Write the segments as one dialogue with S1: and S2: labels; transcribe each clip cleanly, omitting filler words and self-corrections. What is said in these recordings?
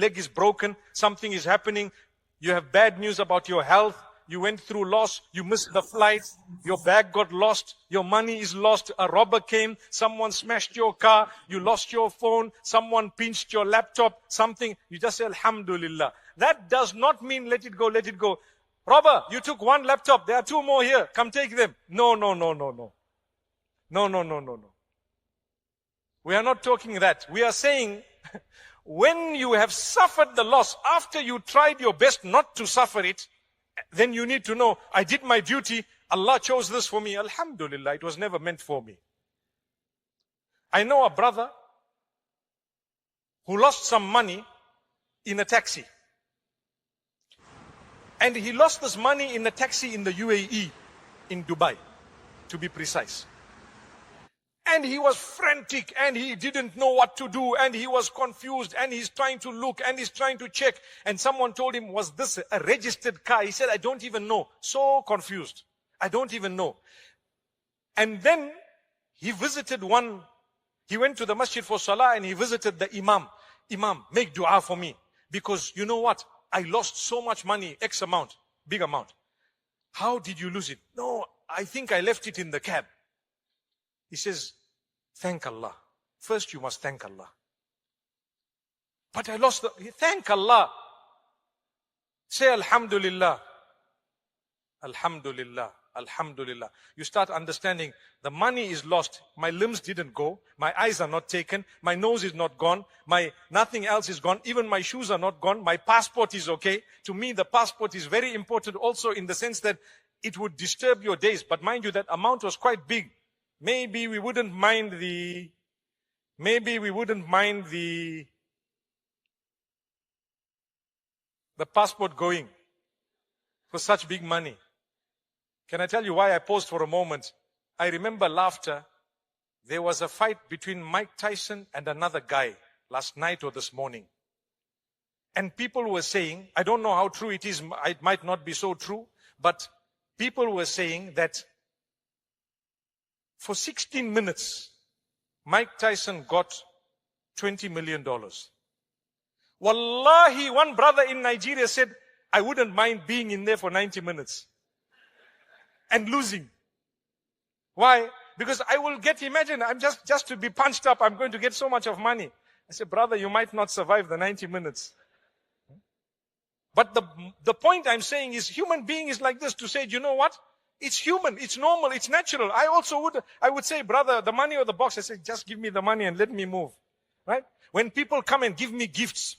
S1: leg is broken, something is happening, you have bad news about your health, you went through loss, you missed the flight, your bag got lost, your money is lost, a robber came, someone smashed your car, you lost your phone, someone pinched your laptop, something, you just say Alhamdulillah. That does not mean let it go, let it go. Robber, you took one laptop, there are 2 more here, come take them. No, no, no, no, no. No, no, no, no, no. We are not talking that. We are saying, when you have suffered the loss, after you tried your best not to suffer it, then you need to know, I did my duty, Allah chose this for me. Alhamdulillah, it was never meant for me. I know a brother who lost some money in a taxi. And he lost this money in a taxi in the UAE, in Dubai, to be precise. And he was frantic and he didn't know what to do and he was confused and he's trying to look and he's trying to check. And someone told him, was this a registered car? He said, I don't even know. So confused. I don't even know. And then he visited he went to the masjid for salah and he visited the imam. Imam, make dua for me. Because you know what? I lost so much money, X amount, big amount. How did you lose it? No, I think I left it in the cab. He says, thank Allah. First you must thank Allah. But I lost thank Allah. Say Alhamdulillah. Alhamdulillah. Alhamdulillah. You start understanding, the money is lost. My limbs didn't go. My eyes are not taken. My nose is not gone. Nothing else is gone. Even my shoes are not gone. My passport is okay. To me, the passport is very important also in the sense that it would disturb your days. But mind you, that amount was quite big. Maybe we wouldn't mind the passport going for such big money. Can I tell you why I paused for a moment? I remember laughter. There was a fight between Mike Tyson and another guy last night or this morning. And people were saying, I don't know how true it is, it might not be so true, but people were saying that for 16 minutes, Mike Tyson got $20 million. Wallahi, one brother in Nigeria said, I wouldn't mind being in there for 90 minutes. And losing. Why? Because I will imagine, I'm just to be punched up, I'm going to get so much of money. I said, brother, you might not survive the 90 minutes. But the point I'm saying is, human being is like this, to say, you know what? It's human, it's normal, it's natural. I would say, brother, the money or the box, I say, just give me the money and let me move. Right? When people come and give me gifts,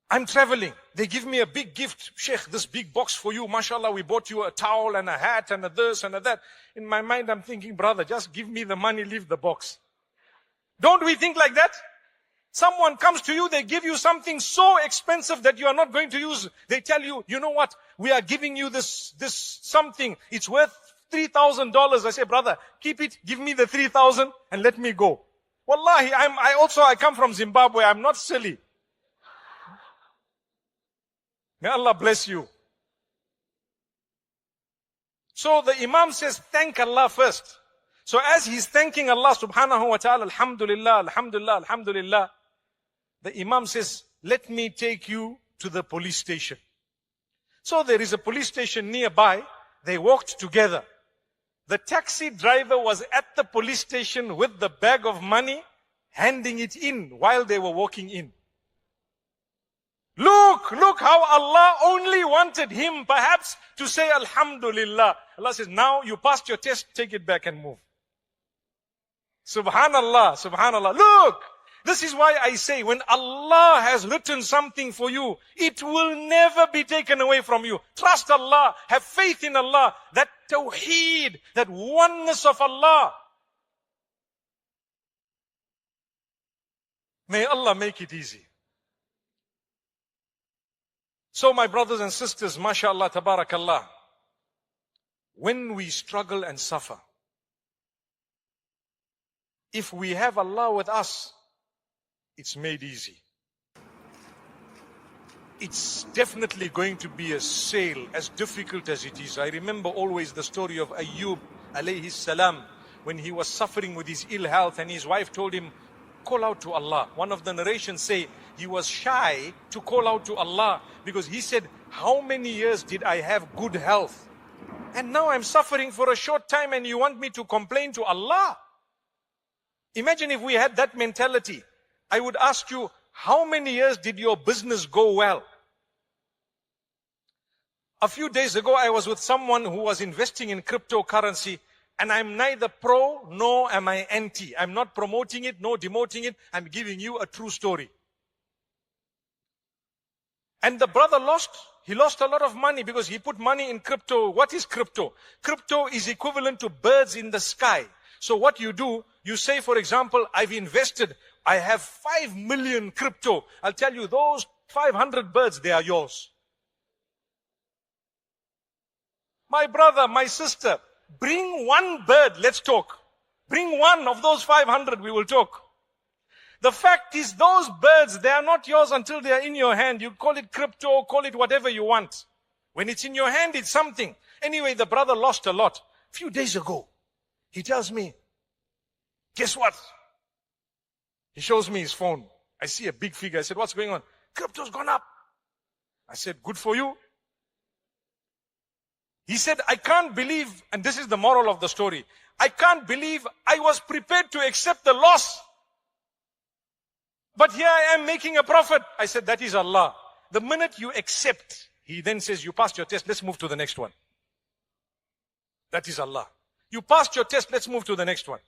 S1: I'm traveling, they give me a big gift. Sheikh, this big box for you, mashallah, we bought you a towel and a hat and a this and a that. In my mind, I'm thinking, brother, just give me the money, leave the box. Don't we think like that? Someone comes to you, they give you something so expensive that you are not going to use. They tell you, you know what? We are giving you this something. It's worth $3,000. I say, brother, keep it. Give me the 3,000 and let me go. Wallahi, I come from Zimbabwe. I'm not silly. May Allah bless you. So the Imam says, thank Allah first. So as he's thanking Allah subhanahu wa ta'ala, alhamdulillah, alhamdulillah, alhamdulillah, the Imam says, let me take you to the police station. So there is a police station nearby. They walked together. The taxi driver was at the police station with the bag of money, handing it in while they were walking in. Look how Allah only wanted him perhaps to say Alhamdulillah. Allah says, now you passed your test, take it back and move. Subhanallah, subhanallah. Look, this is why I say, when Allah has written something for you, it will never be taken away from you. Trust Allah, have faith in Allah, that tawheed, that oneness of Allah. May Allah make it easy. So my brothers and sisters, mashallah, tabarakallah, when we struggle and suffer, if we have Allah with us, it's made easy. It's definitely going to be a sail, as difficult as it is. I remember always the story of Ayyub alayhi salam, when he was suffering with his ill health and his wife told him, call out to Allah. One of the narrations say he was shy to call out to Allah because he said, how many years did I have good health? And now I'm suffering for a short time and you want me to complain to Allah? Imagine if we had that mentality. I would ask you, how many years did your business go well? A few days ago, I was with someone who was investing in cryptocurrency, and I'm neither pro nor am I anti. I'm not promoting it nor demoting it. I'm giving you a true story. And the brother lost. He lost a lot of money because he put money in crypto. What is crypto? Crypto is equivalent to birds in the sky. So what you do, you say, for example, I've invested, I have 5 million crypto. I'll tell you, those 500 birds, they are yours. My brother, my sister, bring one bird, let's talk. Bring one of those 500, we will talk. The fact is, those birds, they are not yours until they are in your hand. You call it crypto, call it whatever you want. When it's in your hand, it's something. Anyway, the brother lost a lot. A few days ago, he tells me, guess what? He shows me his phone. I see a big figure. I said, what's going on? Crypto's gone up. I said, good for you. He said, I can't believe, and this is the moral of the story, I can't believe I was prepared to accept the loss. But here I am making a profit. I said, that is Allah. The minute you accept, he then says, you passed your test, let's move to the next one. That is Allah. You passed your test, let's move to the next one.